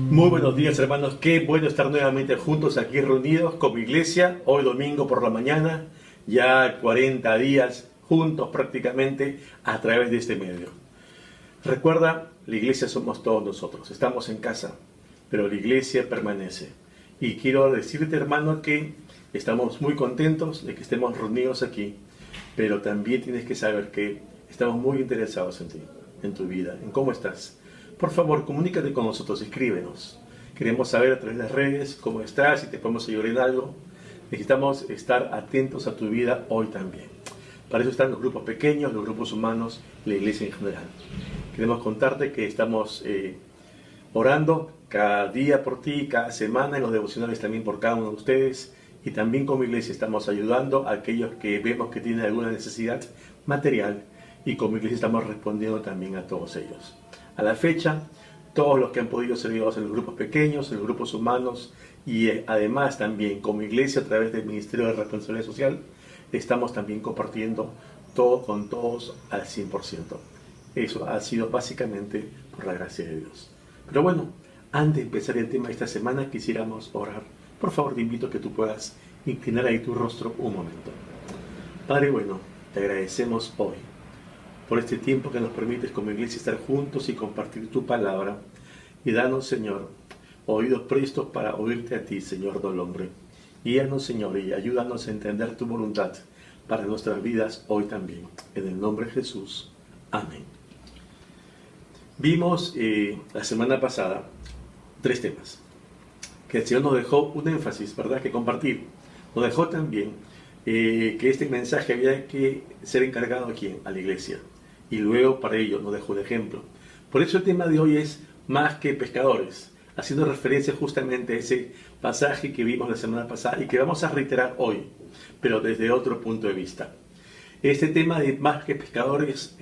Muy buenos días, hermanos. Qué bueno estar nuevamente juntos aquí reunidos como iglesia. Hoy domingo por la mañana, ya 40 días juntos prácticamente a través de este medio. Recuerda, la iglesia somos todos nosotros. Estamos en casa, pero la iglesia permanece. Y quiero decirte, hermano, que estamos muy contentos de que estemos reunidos aquí, pero también tienes que saber que estamos muy interesados en ti, en tu vida, en cómo estás. Por favor, comunícate con nosotros, escríbenos. Queremos saber a través de las redes cómo estás, si te podemos ayudar en algo. Necesitamos estar atentos a tu vida hoy también. Para eso están los grupos pequeños, los grupos humanos, la iglesia en general. Queremos contarte que estamos orando cada día por ti, cada semana, en los devocionales también por cada uno de ustedes. Y también como iglesia estamos ayudando a aquellos que vemos que tienen alguna necesidad material. Y como iglesia estamos respondiendo también a todos ellos. A la fecha, todos los que han podido ser ayudados en los grupos pequeños, en los grupos humanos y además también como iglesia a través del Ministerio de Responsabilidad Social, estamos también compartiendo todo con todos al 100%. Eso ha sido básicamente por la gracia de Dios. Pero bueno, antes de empezar el tema de esta semana, quisiéramos orar. Por favor, te invito a que tú puedas inclinar ahí tu rostro un momento. Padre bueno, te agradecemos hoy por este tiempo que nos permites como iglesia estar juntos y compartir tu palabra. Y danos, Señor, oídos prestos para oírte a ti, Señor del hombre. Guíanos, Señor, y ayúdanos a entender tu voluntad para nuestras vidas hoy también. En el nombre de Jesús. Amén. Vimos la semana pasada 3 temas que el Señor nos dejó un énfasis, ¿verdad?, que compartir. Nos dejó también que este mensaje había que ser encargado a ¿quién? A la iglesia. Y luego para ello nos dejó un ejemplo. Por eso el tema de hoy es más que pescadores, haciendo referencia justamente a ese pasaje que vimos la semana pasada y que vamos a reiterar hoy, pero desde otro punto de vista. Este tema de más que pescadores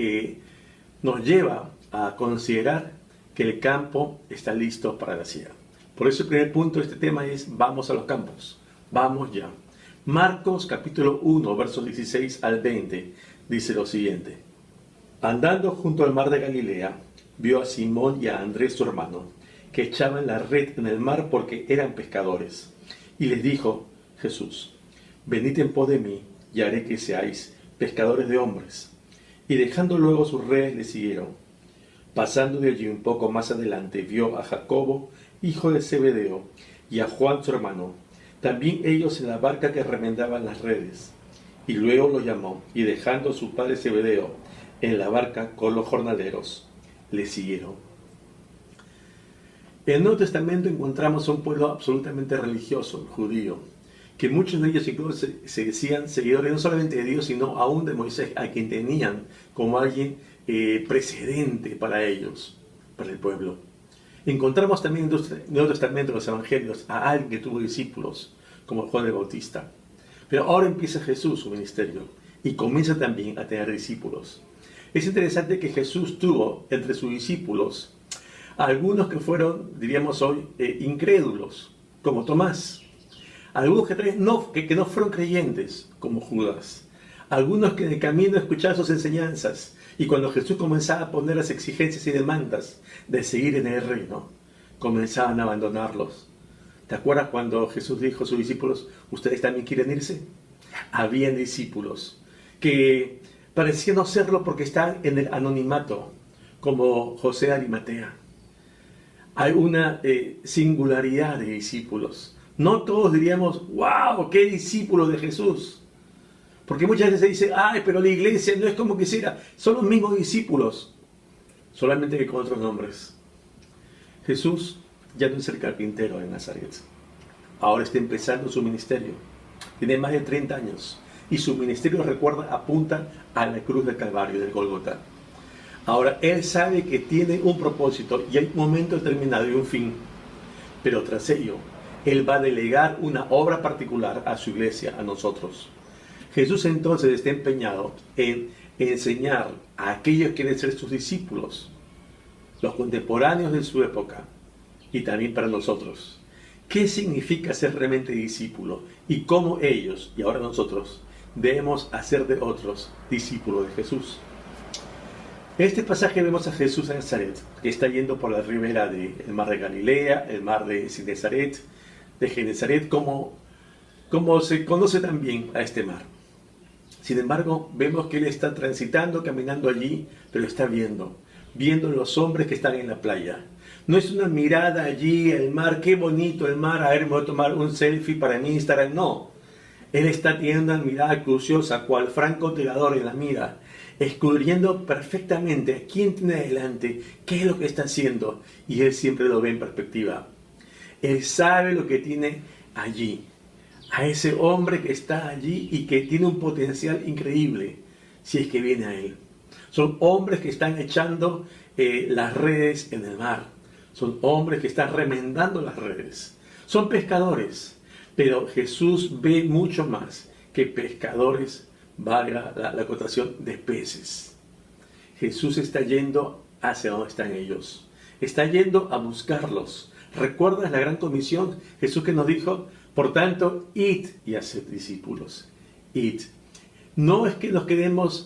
nos lleva a considerar que el campo está listo para la siega. Por eso el primer punto de este tema es vamos a los campos, vamos ya. Marcos capítulo 1, versos 16 al 20, dice lo siguiente. Andando junto al mar de Galilea, vio a Simón y a Andrés su hermano, que echaban la red en el mar porque eran pescadores. Y les dijo Jesús, venid en pos de mí, y haré que seáis pescadores de hombres. Y dejando luego sus redes le siguieron. Pasando de allí un poco más adelante, vio a Jacobo, hijo de Zebedeo, y a Juan su hermano, también ellos en la barca que remendaban las redes. Y luego lo llamó, y dejando a su padre Zebedeo en la barca con los jornaleros, le siguieron. En el Nuevo Testamento encontramos a un pueblo absolutamente religioso, judío, que muchos de ellos incluso se decían seguidores no solamente de Dios, sino aún de Moisés, a quien tenían como alguien precedente para ellos, para el pueblo. Encontramos también en el Nuevo Testamento, en los Evangelios, a alguien que tuvo discípulos, como Juan el Bautista. Pero ahora empieza Jesús su ministerio y comienza también a tener discípulos. Es interesante que Jesús tuvo entre sus discípulos algunos que fueron, diríamos hoy, incrédulos, como Tomás. Algunos que no fueron creyentes, como Judas. Algunos que en el camino escuchaban sus enseñanzas y cuando Jesús comenzaba a poner las exigencias y demandas de seguir en el reino, comenzaban a abandonarlos. ¿Te acuerdas cuando Jesús dijo a sus discípulos, ¿ustedes también quieren irse? Habían discípulos que parecían no serlo porque están en el anonimato, como José de Arimatea. Hay una singularidad de discípulos. No todos diríamos, wow, qué discípulo de Jesús. Porque muchas veces se dice, ay, pero la iglesia no es como quisiera. Son los mismos discípulos, solamente que con otros nombres. Jesús ya no es el carpintero de Nazaret. Ahora está empezando su ministerio. Tiene más de 30 años. Y su ministerio, recuerda, apunta a la cruz del Calvario, del Gólgota. Ahora, él sabe que tiene un propósito y hay un momento determinado y un fin. Pero tras ello, él va a delegar una obra particular a su iglesia, a nosotros. Jesús entonces está empeñado en enseñar a aquellos que quieren ser sus discípulos, los contemporáneos de su época, y también para nosotros. ¿Qué significa ser realmente discípulo? Y cómo ellos, y ahora nosotros, debemos hacer de otros discípulos de Jesús. En este pasaje vemos a Jesús de Nazaret, que está yendo por la ribera del mar de Galilea, el mar de Genesaret, como se conoce también a este mar. Sin embargo, vemos que él está transitando, caminando allí, pero está viendo los hombres que están en la playa. No es una mirada allí, el mar, qué bonito el mar, a ver, me voy a tomar un selfie para mi Instagram. No, él está teniendo una mirada acuciosa, cual francotirador en la mira, escudriendo perfectamente a quién tiene delante, qué es lo que está haciendo, y él siempre lo ve en perspectiva. Él sabe lo que tiene allí, a ese hombre que está allí y que tiene un potencial increíble, si es que viene a él. Son hombres que están echando las redes en el mar. Son hombres que están remendando las redes. Son pescadores. Pero Jesús ve mucho más que pescadores, valga la acotación, de peces. Jesús está yendo hacia donde están ellos. Está yendo a buscarlos. ¿Recuerdas la gran comisión? Jesús que nos dijo, por tanto, id y haced discípulos. Id. No es que nos quedemos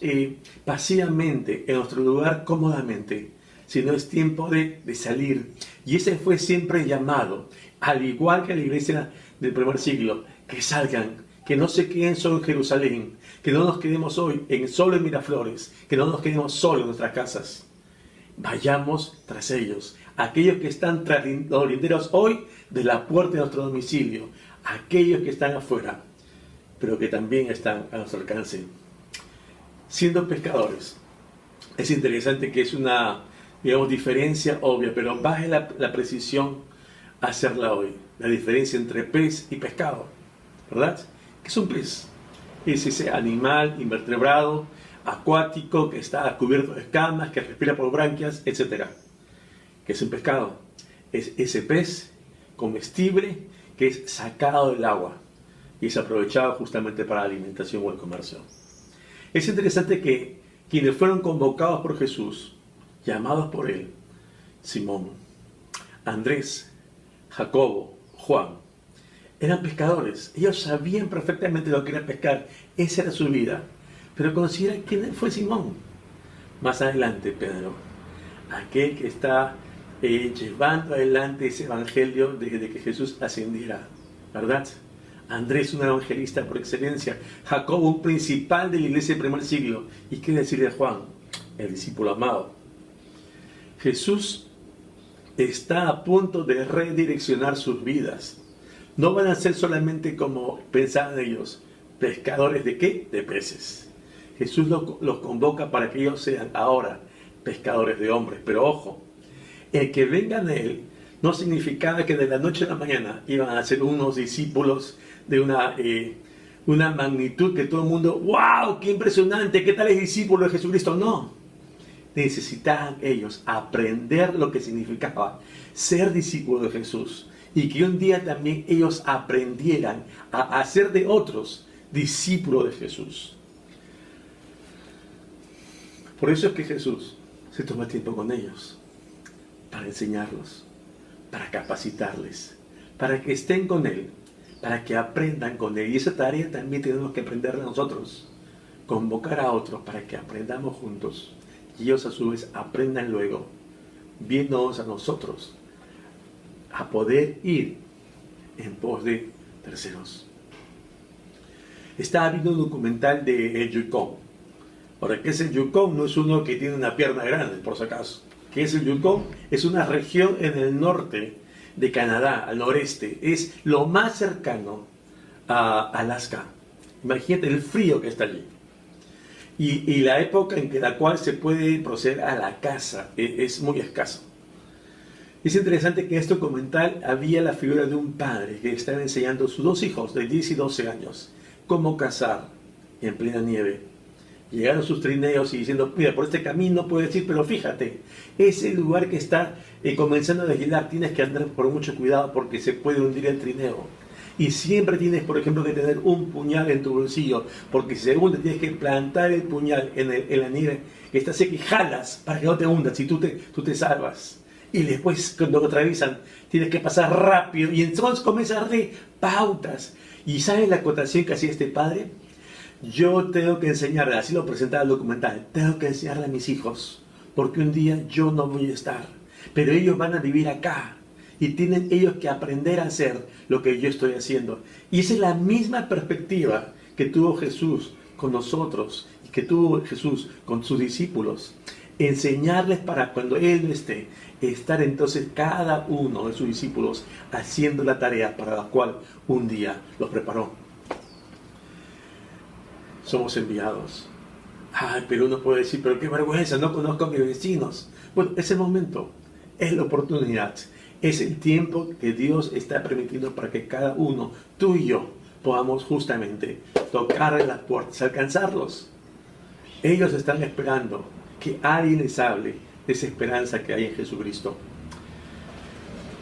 pasivamente en nuestro lugar cómodamente, sino es tiempo de salir. Y ese fue siempre el llamado, al igual que a la iglesia del primer siglo, que salgan, que no se queden solo en Jerusalén, que no nos quedemos hoy solo en Miraflores, que no nos quedemos solo en nuestras casas. Vayamos tras ellos, aquellos que están tras los linderos hoy de la puerta de nuestro domicilio, aquellos que están afuera, pero que también están a nuestro alcance. Siendo pescadores, es interesante que es una, digamos, diferencia obvia, pero baje la precisión a hacerla hoy. La diferencia entre pez y pescado, ¿verdad? ¿Qué es un pez? Es ese animal invertebrado, acuático, que está cubierto de escamas, que respira por branquias, etc. ¿Qué es un pescado? Es ese pez comestible que es sacado del agua y es aprovechado justamente para la alimentación o el comercio. Es interesante que quienes fueron convocados por Jesús, llamados por él, Simón, Andrés, Jacobo, Juan, eran pescadores. Ellos sabían perfectamente lo que era pescar, esa era su vida. Pero considera quién fue Simón. Más adelante, Pedro, aquel que está llevando adelante ese evangelio desde que Jesús ascendiera, ¿verdad? Andrés, un evangelista por excelencia. Jacobo, un principal de la iglesia del primer siglo. ¿Y qué decir de Juan, el discípulo amado? Jesús está a punto de redireccionar sus vidas. No van a ser solamente como pensaban ellos, pescadores de ¿qué? De peces. Jesús los convoca para que ellos sean ahora pescadores de hombres. Pero ojo, el que vengan a él no significaba que de la noche a la mañana iban a ser unos discípulos de una magnitud que todo el mundo, ¡wow! ¡Qué impresionante! ¿Qué tal es discípulo de Jesucristo? No. Necesitaban ellos aprender lo que significaba ser discípulo de Jesús y que un día también ellos aprendieran a hacer de otros discípulos de Jesús. Por eso es que Jesús se toma tiempo con ellos para enseñarlos, para capacitarles, para que estén con Él, para que aprendan con Él. Y esa tarea también tenemos que aprenderla nosotros, convocar a otros para que aprendamos juntos. Y ellos a su vez aprendan luego, viéndonos a nosotros, a poder ir en pos de terceros. Estaba viendo un documental de el Yukon. Ahora, ¿qué es el Yukon? No es uno que tiene una pierna grande, por si acaso. ¿Qué es el Yukon? Es una región en el norte de Canadá, al noreste. Es lo más cercano a Alaska. Imagínate el frío que está allí. Y la época en la cual se puede proceder a la caza es muy escaso. Es interesante que en este documental había la figura de un padre que estaba enseñando a sus dos hijos de 10 y 12 años cómo cazar en plena nieve. Llegaron sus trineos y diciendo, mira, por este camino puedes ir, pero fíjate, ese lugar que está comenzando a deshilar, tienes que andar por mucho cuidado porque se puede hundir el trineo. Y siempre tienes, por ejemplo, que tener un puñal en tu bolsillo, porque si se hunde tienes que plantar el puñal en la nieve que está seca y jalas para que no te hundas y tú te salvas. Y después, cuando lo atraviesan, tienes que pasar rápido y entonces comienzas a darle pautas. ¿Y sabes la acotación que hacía este padre? Yo tengo que enseñarle, así lo presentaba el documental, tengo que enseñarle a mis hijos porque un día yo no voy a estar, pero ellos van a vivir acá y tienen ellos que aprender a hacer lo que yo estoy haciendo. Y esa es la misma perspectiva que tuvo Jesús con nosotros y que tuvo Jesús con sus discípulos. Enseñarles para cuando Él no esté, estar entonces cada uno de sus discípulos haciendo la tarea para la cual un día los preparó. Somos enviados. Ay, pero uno puede decir, pero qué vergüenza, no conozco a mis vecinos. Bueno, es el momento, es la oportunidad, es el tiempo que Dios está permitiendo para que cada uno, tú y yo, podamos justamente tocar las puertas, alcanzarlos. Ellos están esperando que alguien les hable de esa esperanza que hay en Jesucristo.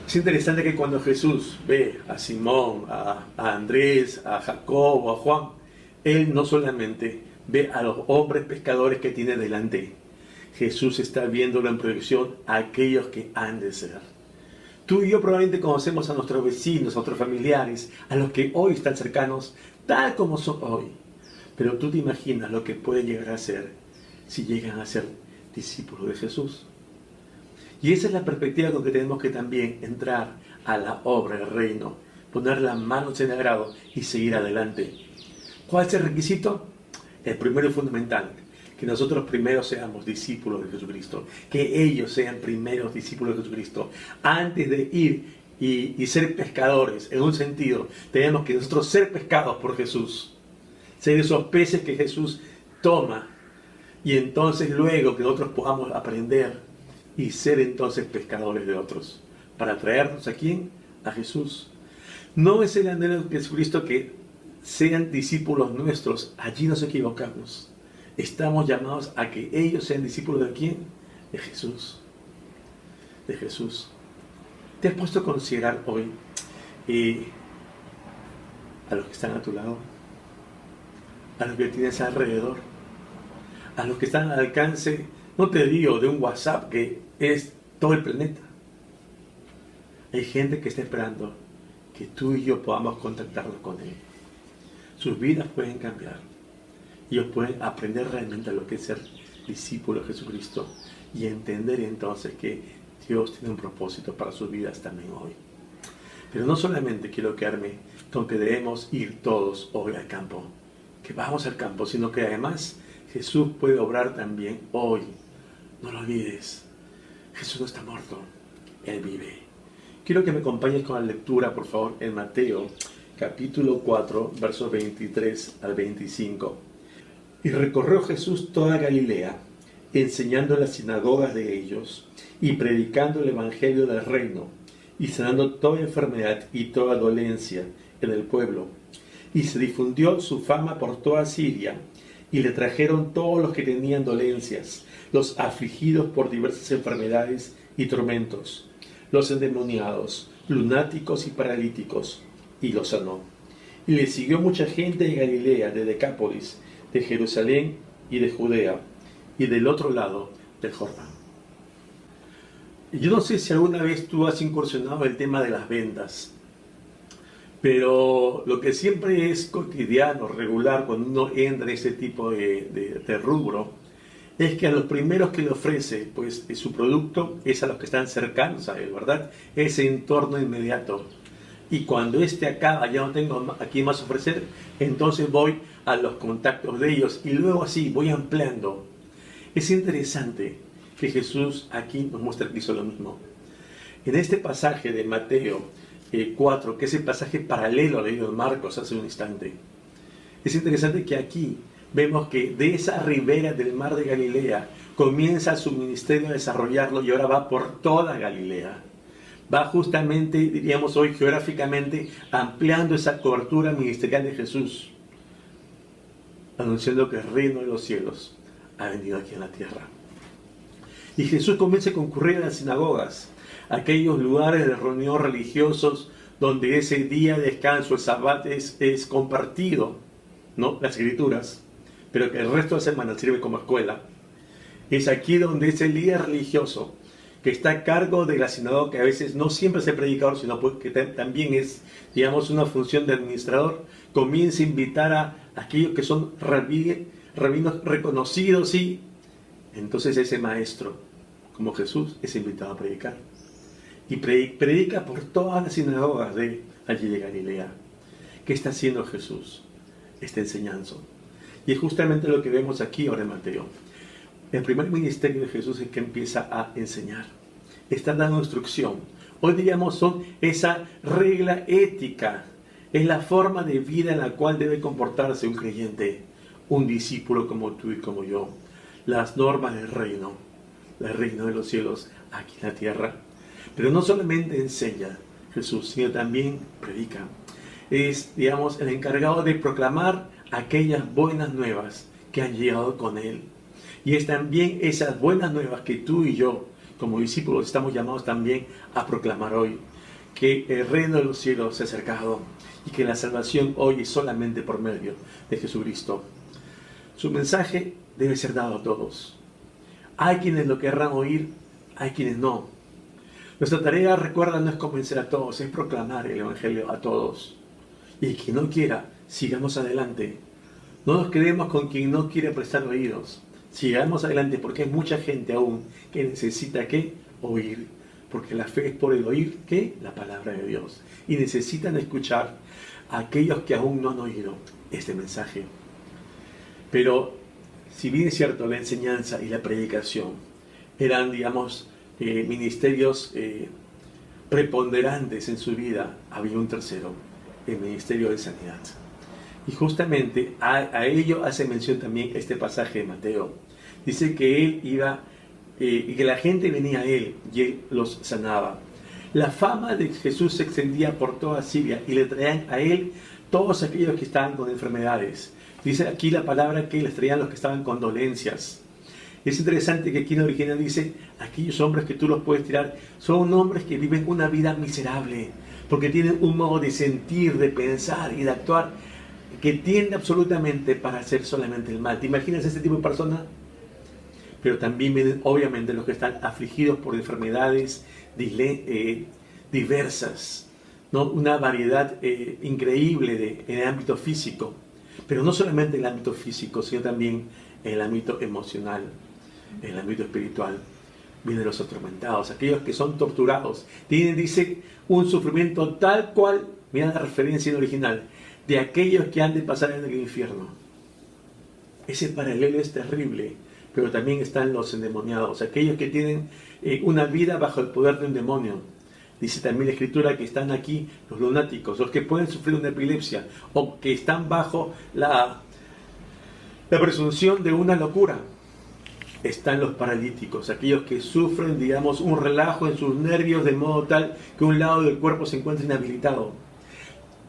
Es interesante que cuando Jesús ve a Simón, a Andrés, a Jacobo, a Juan, Él no solamente ve a los hombres pescadores que tiene delante. Jesús está viéndolo en proyección a aquellos que han de ser. Tú y yo probablemente conocemos a nuestros vecinos, a nuestros familiares, a los que hoy están cercanos, tal como son hoy. Pero tú te imaginas lo que pueden llegar a ser si llegan a ser discípulos de Jesús. Y esa es la perspectiva con que tenemos que también entrar a la obra del reino, poner las manos en el arado y seguir adelante. ¿Cuál es el requisito? El primero y fundamental, que nosotros primero seamos discípulos de Jesucristo, que ellos sean primeros discípulos de Jesucristo. Antes de ir y ser pescadores, en un sentido, tenemos que nosotros ser pescados por Jesús, ser esos peces que Jesús toma, y entonces luego que nosotros podamos aprender y ser entonces pescadores de otros, para traernos ¿a quién? A Jesús. No es el anhelo de Jesucristo que sean discípulos nuestros, allí nos equivocamos. Estamos llamados a que ellos sean discípulos ¿de quién? De Jesús. De Jesús. ¿Te has puesto a considerar hoy a los que están a tu lado? A los que tienes alrededor, a los que están al alcance, no te digo de un WhatsApp que es todo el planeta. Hay gente que está esperando que tú y yo podamos contactarnos con Él. Sus vidas pueden cambiar. Ellos pueden aprender realmente a lo que es ser discípulo de Jesucristo y entender entonces que Dios tiene un propósito para sus vidas también hoy. Pero no solamente quiero quedarme con que debemos ir todos hoy al campo, que vamos al campo, sino que además Jesús puede obrar también hoy. No lo olvides, Jesús no está muerto, Él vive. Quiero que me acompañes con la lectura, por favor, en Mateo, capítulo 4, versos 23 al 25. Y recorrió Jesús toda Galilea, enseñando en las sinagogas de ellos, y predicando el evangelio del reino, y sanando toda enfermedad y toda dolencia en el pueblo. Y se difundió su fama por toda Siria, y le trajeron todos los que tenían dolencias, los afligidos por diversas enfermedades y tormentos, los endemoniados, lunáticos y paralíticos, y los sanó. Y le siguió mucha gente de Galilea, de Decápolis, de Jerusalén y de Judea, y del otro lado del Jordán. Yo no sé si alguna vez tú has incursionado en el tema de las ventas, pero lo que siempre es cotidiano, regular, cuando uno entra en ese tipo de rubro, es que a los primeros que le ofrece pues, su producto es a los que están cercanos a él, ¿verdad? Ese entorno inmediato. Y cuando este acaba, ya no tengo a quién más ofrecer, entonces voy a los contactos de ellos y luego así voy ampliando. Es interesante que Jesús aquí nos muestra que hizo lo mismo. En este pasaje de Mateo 4, que es el pasaje paralelo al leído de Marcos hace un instante, es interesante que aquí vemos que de esa ribera del mar de Galilea comienza su ministerio a desarrollarlo y ahora va por toda Galilea. Va justamente, diríamos hoy geográficamente, ampliando esa cobertura ministerial de Jesús, anunciando que el reino de los cielos ha venido aquí en la tierra. Y Jesús comienza a concurrir a las sinagogas, aquellos lugares de reunión religiosos donde ese día de descanso, el Sabbat, es compartido, ¿no? Las escrituras, pero que el resto de la semana sirve como escuela. Es aquí donde ese líder religioso que está a cargo de la sinagoga, que a veces no siempre es el predicador, sino que también es, digamos, una función de administrador, comienza a invitar a aquellos que son rabinos reconocidos y Entonces ese maestro, como Jesús, es invitado a predicar. Y predica por todas las sinagogas de allí de Galilea. ¿Qué está haciendo Jesús? Está enseñando. Y es justamente lo que vemos aquí ahora en Mateo. El primer ministerio de Jesús es que empieza a enseñar. Está dando instrucción. Hoy diríamos son esa regla ética. Es la forma de vida en la cual debe comportarse un creyente, un discípulo como tú y como yo. Las normas del reino de los cielos aquí en la tierra. Pero no solamente enseña Jesús, sino también predica. Es, digamos, el encargado de proclamar aquellas buenas nuevas que han llegado con Él. Y es también esas buenas nuevas que tú y yo, como discípulos, estamos llamados también a proclamar hoy. Que el reino de los cielos se ha acercado y que la salvación hoy es solamente por medio de Jesucristo. Su mensaje debe ser dado a todos. Hay quienes lo querrán oír, hay quienes no. Nuestra tarea, recuerda, no es convencer a todos, es proclamar el Evangelio a todos. Y quien no quiera, sigamos adelante. No nos quedemos con quien no quiere prestar oídos. Sigamos adelante porque hay mucha gente aún que necesita ¿qué? Oír. Porque la fe es por el oír ¿qué? La palabra de Dios. Y necesitan escuchar a aquellos que aún no han oído este mensaje. Pero si bien es cierto, la enseñanza y la predicación eran, digamos, ministerios preponderantes en su vida, había un tercero, el ministerio de sanidad. Y justamente a ello hace mención también este pasaje de Mateo. Dice que él iba y que la gente venía a él y él los sanaba. La fama de Jesús se extendía por toda Siria y le traían a él todos aquellos que estaban con enfermedades. Dice aquí la palabra que les traían los que estaban con dolencias. Es interesante que aquí en el original dice, aquellos hombres que tú los puedes tirar, son hombres que viven una vida miserable, porque tienen un modo de sentir, de pensar y de actuar que tiende absolutamente para hacer solamente el mal. ¿Te imaginas ese tipo de persona? Pero también vienen obviamente los que están afligidos por enfermedades diversas, ¿no? Una variedad increíble en el ámbito físico. Pero no solamente en el ámbito físico, sino también en el ámbito emocional, en el ámbito espiritual. Vienen los atormentados, aquellos que son torturados. Tienen, dice, un sufrimiento tal cual, mira la referencia en original, de aquellos que han de pasar en el infierno. Ese paralelo es terrible, pero también están los endemoniados, aquellos que tienen una vida bajo el poder de un demonio. Dice también la Escritura que están aquí los lunáticos, los que pueden sufrir una epilepsia o que están bajo la presunción de una locura. Están los paralíticos, aquellos que sufren, digamos, un relajo en sus nervios de modo tal que un lado del cuerpo se encuentra inhabilitado.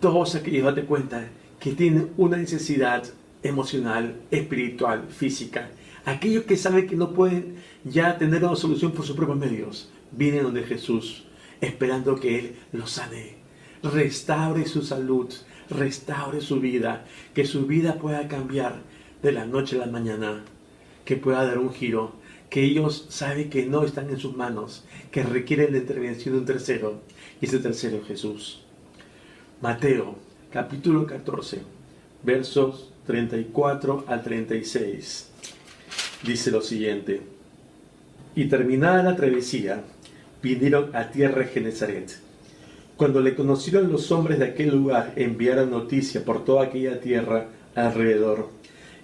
Todos aquellos, date cuenta, que tienen una necesidad emocional, espiritual, física. Aquellos que saben que no pueden ya tener una solución por sus propios medios, vienen donde Jesús, esperando que Él los sane, restaure su salud, restaure su vida, que su vida pueda cambiar de la noche a la mañana, que pueda dar un giro, que ellos saben que no están en sus manos, que requieren la intervención de un tercero, y ese tercero es Jesús. Mateo, capítulo 14, versos 34 al 36, dice lo siguiente: y terminada la travesía, vinieron a tierra de Genezaret. Cuando le conocieron los hombres de aquel lugar, enviaron noticia por toda aquella tierra alrededor,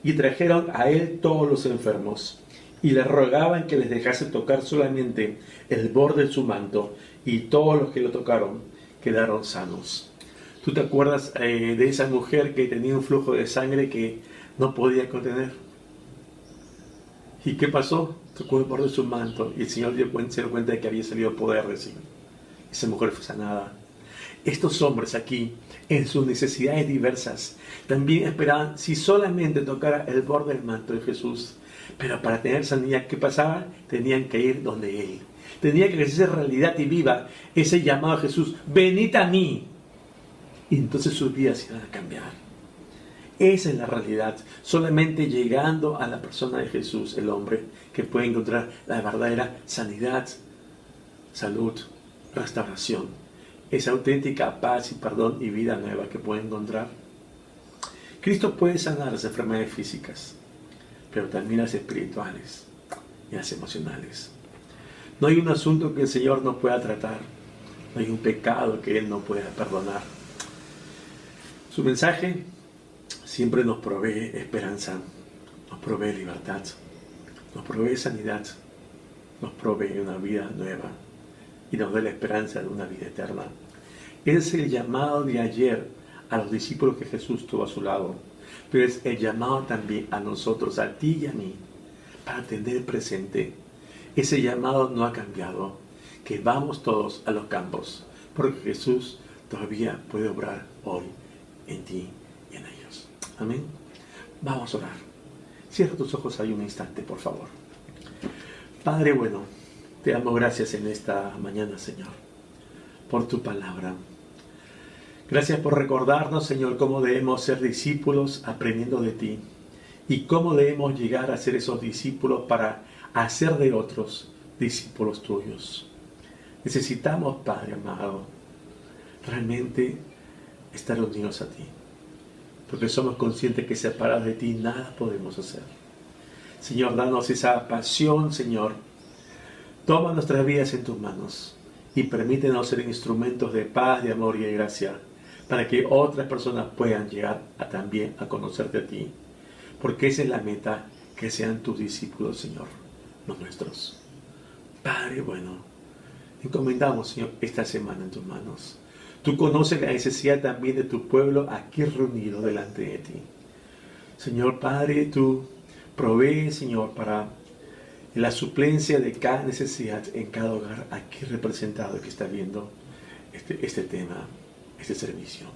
y trajeron a él todos los enfermos, y le rogaban que les dejase tocar solamente el borde de su manto, y todos los que lo tocaron quedaron sanos. ¿Tú te acuerdas de esa mujer que tenía un flujo de sangre que no podía contener? ¿Y qué pasó? Tocó el borde de su manto y el Señor se dio cuenta de que había salido poder de sí. Esa mujer fue sanada. Estos hombres aquí, en sus necesidades diversas, también esperaban si solamente tocara el borde del manto de Jesús. Pero para tener sanidad, ¿qué pasaba? Tenían que ir donde Él. Tenía que hacer realidad y viva ese llamado a Jesús: venid a mí. Y entonces sus vidas se iban a cambiar. Esa es la realidad. Solamente llegando a la persona de Jesús, el hombre, que puede encontrar la verdadera sanidad, salud, restauración, esa auténtica paz y perdón y vida nueva que puede encontrar. Cristo puede sanar las enfermedades físicas, pero también las espirituales. y las emocionales. No hay un asunto que el Señor no pueda tratar. No hay un pecado que Él no pueda perdonar. Su mensaje siempre nos provee esperanza, nos provee libertad, nos provee sanidad, nos provee una vida nueva y nos da la esperanza de una vida eterna. Es el llamado de ayer a los discípulos que Jesús tuvo a su lado, pero es el llamado también a nosotros, a ti y a mí, para tener presente. Ese llamado no ha cambiado, que vamos todos a los campos, porque Jesús todavía puede obrar hoy en ti y en ellos. Amén. Vamos a orar. Cierra tus ojos ahí un instante, por favor. Padre bueno, te damos gracias en esta mañana, Señor, por tu palabra. Gracias por recordarnos, Señor, cómo debemos ser discípulos aprendiendo de ti y cómo debemos llegar a ser esos discípulos para hacer de otros discípulos tuyos. Necesitamos, Padre amado, realmente estar unidos a ti, porque somos conscientes que separados de ti nada podemos hacer. Señor, danos esa pasión, Señor. Toma nuestras vidas en tus manos y permítenos ser instrumentos de paz, de amor y de gracia, para que otras personas puedan llegar también a conocerte a ti. Porque esa es la meta, que sean tus discípulos, Señor, no nuestros. Padre bueno, encomendamos, Señor, esta semana en tus manos. Tú conoces la necesidad también de tu pueblo aquí reunido delante de ti. Señor Padre, tú provees, Señor, para la suplencia de cada necesidad en cada hogar aquí representado que está viendo este tema, este servicio.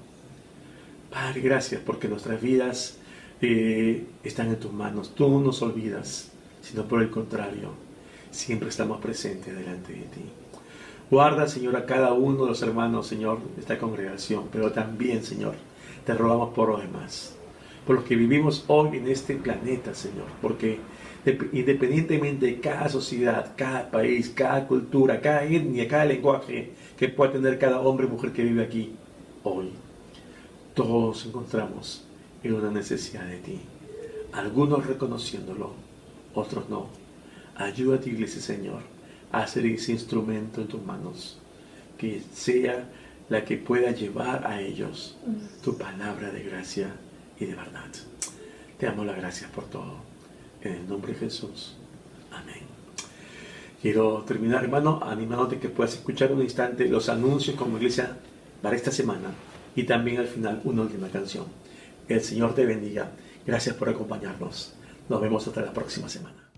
Padre, gracias porque nuestras vidas están en tus manos. Tú no nos olvidas, sino por el contrario, siempre estamos presentes delante de ti. Guarda, Señor, a cada uno de los hermanos, Señor, de esta congregación, pero también, Señor, te rogamos por los demás, por los que vivimos hoy en este planeta, Señor, porque independientemente de cada sociedad, cada país, cada cultura, cada etnia, cada lenguaje que pueda tener cada hombre y mujer que vive aquí, hoy, todos encontramos en una necesidad de ti. Algunos reconociéndolo, otros no. Ayuda a tu iglesia, Señor, a ser ese instrumento en tus manos, que sea la que pueda llevar a ellos tu palabra de gracia y de verdad. Te damos las gracias por todo. En el nombre de Jesús. Amén. Quiero terminar, hermano, animándote que puedas escuchar un instante los anuncios como iglesia para esta semana y también al final una última canción. El Señor te bendiga. Gracias por acompañarnos. Nos vemos hasta la próxima semana.